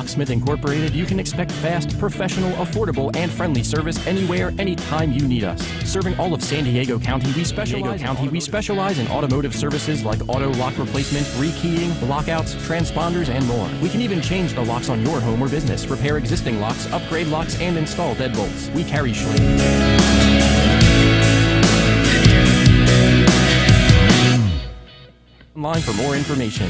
Locksmith Incorporated, you can expect fast, professional, affordable, and friendly service anywhere, anytime you need us. Serving all of San Diego County, we specialize in automotive services like auto lock replacement, rekeying, lockouts, transponders, and more. We can even change the locks on your home or business, repair existing locks, upgrade locks, and install deadbolts. We carry online for more information.